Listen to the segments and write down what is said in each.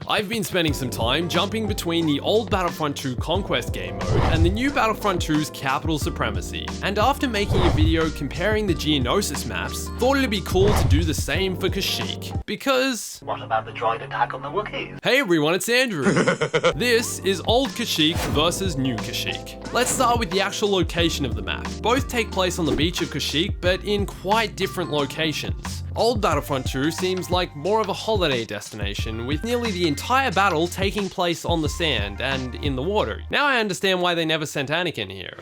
I've been spending some time jumping between the old Battlefront 2 Conquest game mode and the new Battlefront 2's Capital Supremacy, and after making a video comparing the Geonosis maps, thought it'd be cool to do the same for Kashyyyk, because... What about the droid attack on the Wookiees? Hey everyone, it's Andrew. This is old Kashyyyk versus new Kashyyyk. Let's start with the actual location of the map. Both take place on the beach of Kashyyyk, but in quite different locations. Old Battlefront 2 seems like more of a holiday destination, with nearly the entire battle taking place on the sand and in the water. Now I understand why they never sent Anakin here.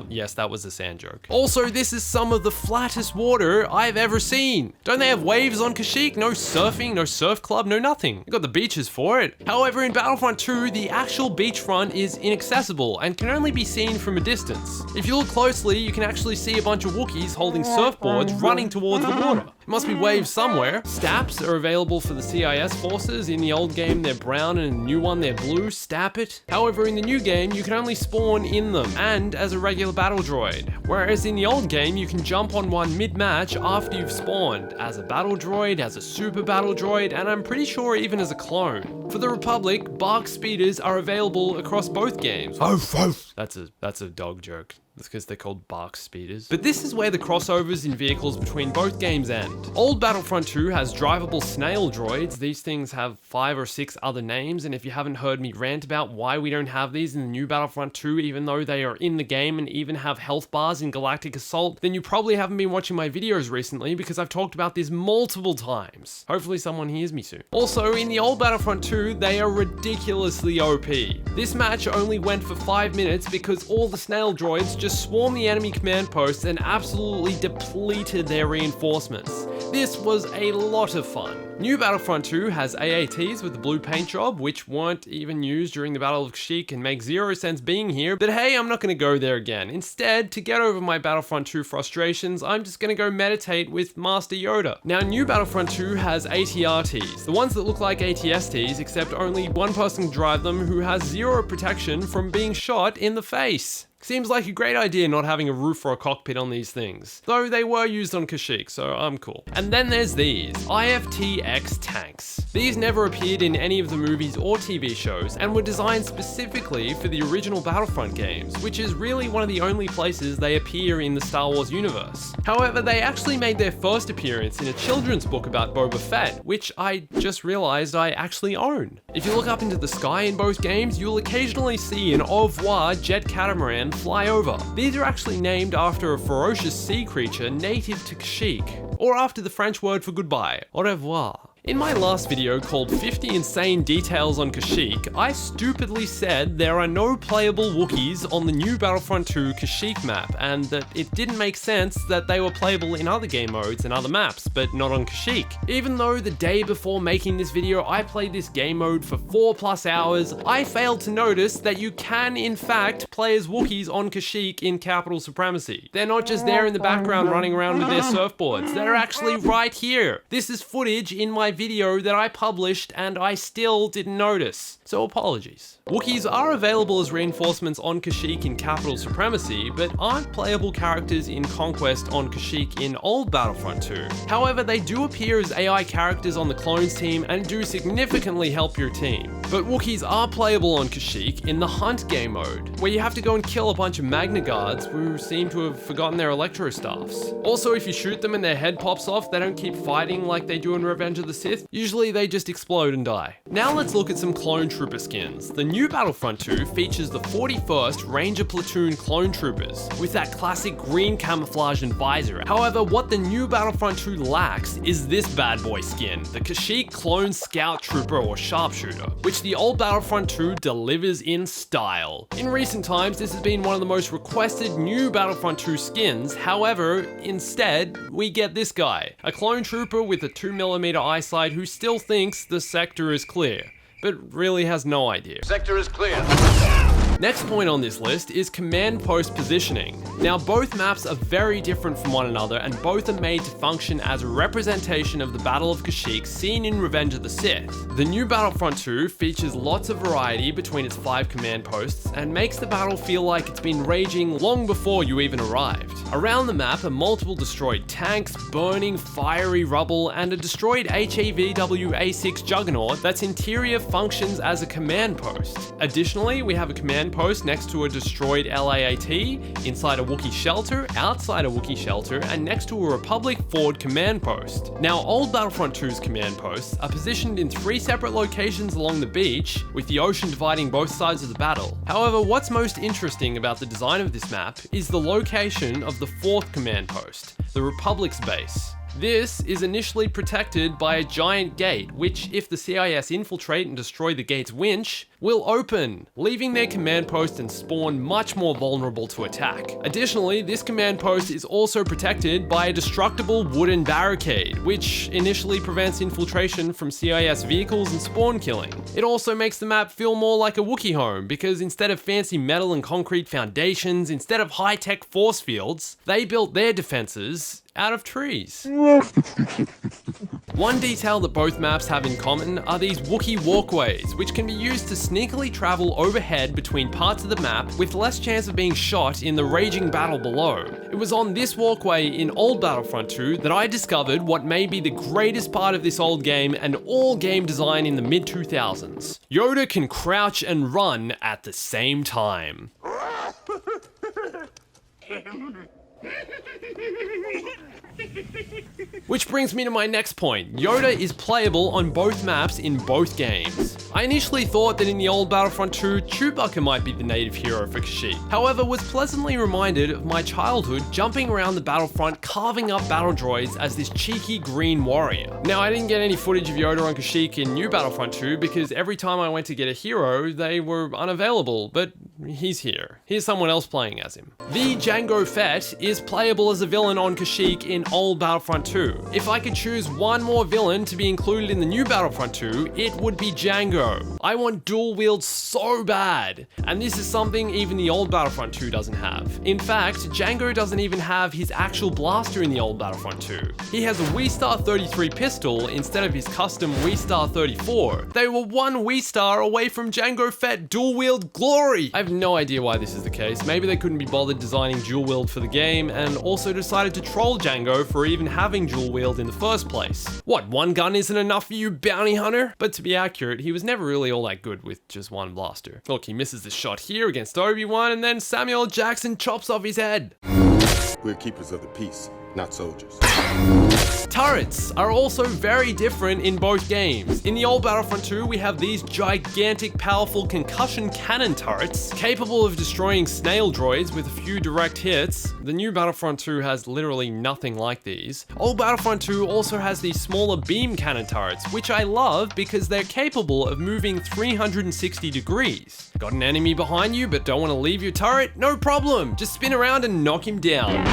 Yes, that was a sand joke. Also, this is some of the flattest water I've ever seen. Don't they have waves on Kashyyyk? No surfing, no surf club, no nothing. They got the beaches for it. However, in Battlefront 2, the actual beachfront is inaccessible and can only be seen from a distance. If you look closely, you can actually see a bunch of Wookiees holding surfboards running towards the water. It must be waves somewhere. Staps are available for the CIS forces. In the old game, they're brown, and in the new one, they're blue. Stap it. However, in the new game, you can only spawn in them and as a regular battle droid. Whereas in the old game, you can jump on one mid-match after you've spawned, as a battle droid, as a super battle droid, and I'm pretty sure even as a clone. For the Republic, bark speeders are available across both games. That's a dog joke. That's because they're called bark speeders. But this is where the crossovers in vehicles between both games end. Old Battlefront 2 has drivable snail droids. These things have 5 or 6 other names, and if you haven't heard me rant about why we don't have these in the new Battlefront 2, even though they are in the game and even have health bars in Galactic Assault, then you probably haven't been watching my videos recently, because I've talked about this multiple times. Hopefully someone hears me soon. Also, in the old Battlefront 2, they are ridiculously OP. This match only went for 5 minutes because all the snail droids just swarmed the enemy command posts and absolutely depleted their reinforcements. This was a lot of fun. New Battlefront 2 has AATs with the blue paint job, which weren't even used during the Battle of Kashyyyk and make 0 sense being here, but hey, I'm not going to go there again. Instead, to get over my Battlefront 2 frustrations, I'm just going to go meditate with Master Yoda. Now, new Battlefront 2 has ATRTs, the ones that look like ATSTs, except only one person can drive them who has 0 protection from being shot in the face. Seems like a great idea not having a roof or a cockpit on these things, though they were used on Kashyyyk, so I'm cool. And then there's these, IFTX tanks. These never appeared in any of the movies or TV shows, and were designed specifically for the original Battlefront games, which is really one of the only places they appear in the Star Wars universe. However, they actually made their first appearance in a children's book about Boba Fett, which I just realized I actually own. If you look up into the sky in both games, you'll occasionally see an au revoir jet catamaran fly over. These are actually named after a ferocious sea creature native to Kashyyyk, or after the French word for goodbye, au revoir. In my last video called 50 Insane Details on Kashyyyk, I stupidly said there are no playable Wookiees on the new Battlefront 2 Kashyyyk map, and that it didn't make sense that they were playable in other game modes and other maps, but not on Kashyyyk. Even though the day before making this video I played this game mode for 4+ hours, I failed to notice that you can in fact play as Wookiees on Kashyyyk in Capital Supremacy. They're not just there in the background running around with their surfboards, they're actually right here. This is footage in my video that I published and I still didn't notice, so apologies. Wookiees are available as reinforcements on Kashyyyk in Capital Supremacy, but aren't playable characters in Conquest on Kashyyyk in old Battlefront 2. However, they do appear as AI characters on the clones team and do significantly help your team. But Wookiees are playable on Kashyyyk in the Hunt game mode, where you have to go and kill a bunch of Magna Guards who seem to have forgotten their electro staffs. Also, if you shoot them and their head pops off, they don't keep fighting like they do in Revenge of the Sith. Usually they just explode and die. Now let's look at some clone trooper skins. The new Battlefront 2 features the 41st Ranger Platoon clone troopers, with that classic green camouflage and visor. However, what the new Battlefront 2 lacks is this bad boy skin, the Kashyyyk Clone Scout Trooper or Sharpshooter, which the old Battlefront 2 delivers in style. In recent times, this has been one of the most requested new Battlefront 2 skins. However, instead, we get this guy, a clone trooper with a 2mm eyesight who still thinks the sector is clear, but really has no idea. Sector is clear. Next point on this list is command post positioning. Now both maps are very different from one another and both are made to function as a representation of the Battle of Kashyyyk seen in Revenge of the Sith. The new Battlefront 2 features lots of variety between its 5 command posts and makes the battle feel like it's been raging long before you even arrived. Around the map are multiple destroyed tanks, burning, fiery rubble, and a destroyed HEVW A6 Juggernaut that's interior functions as a command post. Additionally, we have a command post next to a destroyed LAAT, inside a Wookiee shelter, outside a Wookiee shelter, and next to a Republic forward command post. Now, old Battlefront 2's command posts are positioned in 3 separate locations along the beach, with the ocean dividing both sides of the battle. However, what's most interesting about the design of this map is the location of the 4th command post, the Republic's base. This is initially protected by a giant gate, which, if the CIS infiltrate and destroy the gate's winch, will open, leaving their command post and spawn much more vulnerable to attack. Additionally, this command post is also protected by a destructible wooden barricade, which initially prevents infiltration from CIS vehicles and spawn killing. It also makes the map feel more like a Wookiee home, because instead of fancy metal and concrete foundations, instead of high-tech force fields, they built their defenses out of trees. One detail that both maps have in common are these Wookiee walkways, which can be used to sneakily travel overhead between parts of the map with less chance of being shot in the raging battle below. It was on this walkway in old Battlefront 2 that I discovered what may be the greatest part of this old game and all game design in the mid-2000s. Yoda can crouch and run at the same time. Which brings me to my next point. Yoda is playable on both maps in both games. I initially thought that in the old Battlefront 2, Chewbacca might be the native hero for Kashyyyk. However, was pleasantly reminded of my childhood jumping around the battlefront, carving up battle droids as this cheeky green warrior. Now, I didn't get any footage of Yoda on Kashyyyk in new Battlefront 2 because every time I went to get a hero, they were unavailable, but he's here. Here's someone else playing as him. The Jango Fett is playable as a villain on Kashyyyk in old Battlefront 2. If I could choose one more villain to be included in the new Battlefront 2, it would be Jango. I want dual wield so bad, and this is something even the old Battlefront 2 doesn't have. In fact, Jango doesn't even have his actual blaster in the old Battlefront 2. He has a WeStar 33 pistol instead of his custom WeStar 34. They were one WeStar away from Jango Fett dual wield glory. I have no idea why this is the case. Maybe they couldn't be bothered designing dual wield for the game and also decided to troll Jango for even having dual wield in the first place. What, one gun isn't enough for you, bounty hunter? But to be accurate, he was never really all that good with just one blaster. Look, he misses the shot here against Obi-Wan and then Samuel Jackson chops off his head. We're keepers of the peace, not soldiers. Turrets are also very different in both games. In the old Battlefront 2, we have these gigantic, powerful concussion cannon turrets, capable of destroying snail droids with a few direct hits. The new Battlefront 2 has literally nothing like these. Old Battlefront 2 also has these smaller beam cannon turrets, which I love because they're capable of moving 360 degrees. Got an enemy behind you but don't want to leave your turret? No problem, just spin around and knock him down.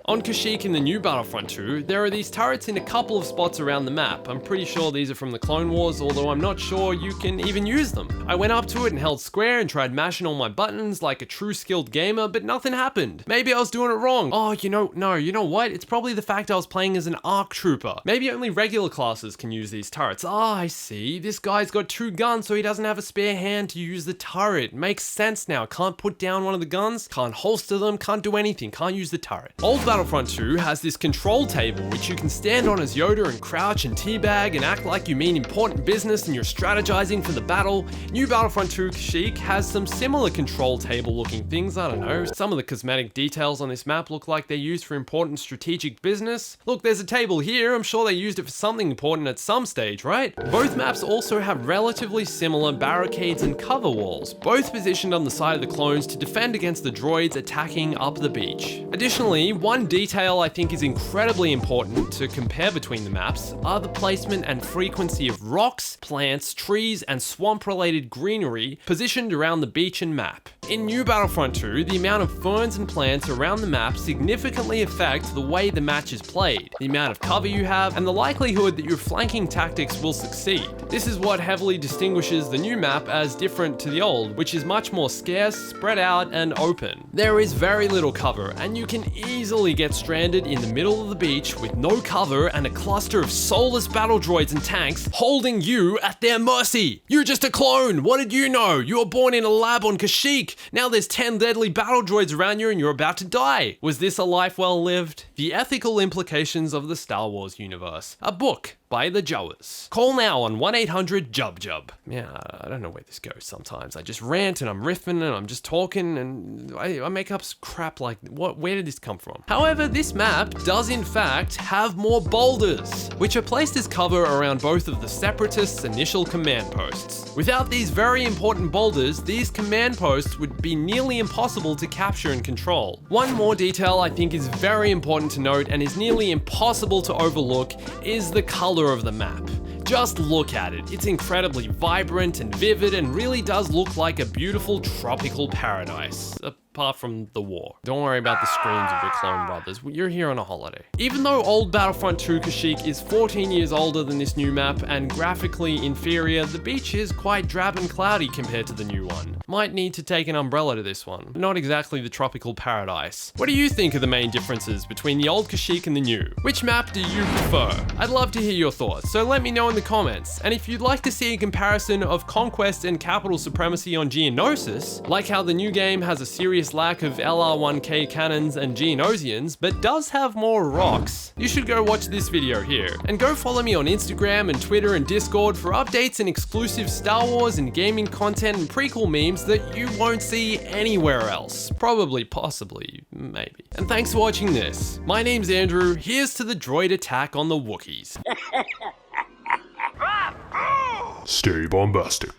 On Kashyyyk in the new Battlefront 2, there are these turrets in a couple of spots around the map. I'm pretty sure these are from the Clone Wars, although I'm not sure you can even use them. I went up to it and held square and tried mashing all my buttons like a true skilled gamer, but nothing happened. Maybe I was doing it wrong. Oh, you know what? It's probably the fact I was playing as an ARC trooper. Maybe only regular classes can use these turrets. Ah, I see. This guy's got 2 guns, so he doesn't have a spare hand to use the turret. Makes sense now. Can't put down one of the guns, can't holster them, can't do anything, can't use the turret. Old Battlefront 2 has this control table which you can stand on as Yoda and crouch and teabag and act like you mean important business and you're strategizing for the battle. New Battlefront 2 Kashyyyk has some similar control table looking things, I don't know. Some of the cosmetic details on this map look like they're used for important strategic business. Look, there's a table here, I'm sure they used it for something important at some stage, right? Both maps also have relatively similar barricades and cover walls, both positioned on the side of the clones to defend against the droids attacking up the beach. Additionally, one detail I think is incredibly important to compare between the maps are the placement and frequency of rocks, plants, trees, and swamp-related greenery positioned around the beach and map. In New Battlefront 2, the amount of ferns and plants around the map significantly affect the way the match is played, the amount of cover you have, and the likelihood that your flanking tactics will succeed. This is what heavily distinguishes the new map as different to the old, which is much more scarce, spread out, and open. There is very little cover, and you can easily get stranded in the middle of the beach with no cover and a cluster of soulless battle droids and tanks holding you at their mercy. You're just a clone. What did you know? You were born in a lab on Kashyyyk. Now there's 10 deadly battle droids around you and you're about to die. Was this a life well lived? The Ethical Implications of the Star Wars Universe. A book by the Jawas. Call now on 1-800-JUB-JUB. Yeah, I don't know where this goes sometimes. I just rant and I'm riffing and I'm just talking and I make up crap like, where did this come from? However, this map does in fact have more boulders, which are placed as cover around both of the Separatists' initial command posts. Without these very important boulders, these command posts would be nearly impossible to capture and control. One more detail I think is very important to note and is nearly impossible to overlook is the color of the map. Just look at it. It's incredibly vibrant and vivid and really does look like a beautiful tropical paradise. Apart from the war. Don't worry about the screams of your clone brothers. You're here on a holiday. Even though old Battlefront 2 Kashyyyk is 14 years older than this new map and graphically inferior, the beach is quite drab and cloudy compared to the new one. Might need to take an umbrella to this one. Not exactly the tropical paradise. What do you think are the main differences between the old Kashyyyk and the new? Which map do you prefer? I'd love to hear your thoughts, so let me know in the comments. And if you'd like to see a comparison of Conquest and Capital Supremacy on Geonosis, like how the new game has a serious lack of LR1K cannons and Geonosians, but does have more rocks, you should go watch this video here. And go follow me on Instagram and Twitter and Discord for updates and exclusive Star Wars and gaming content and prequel memes that you won't see anywhere else. Probably, possibly, maybe. And thanks for watching this. My name's Andrew, here's to the droid attack on the Wookiees. Stay bombastic.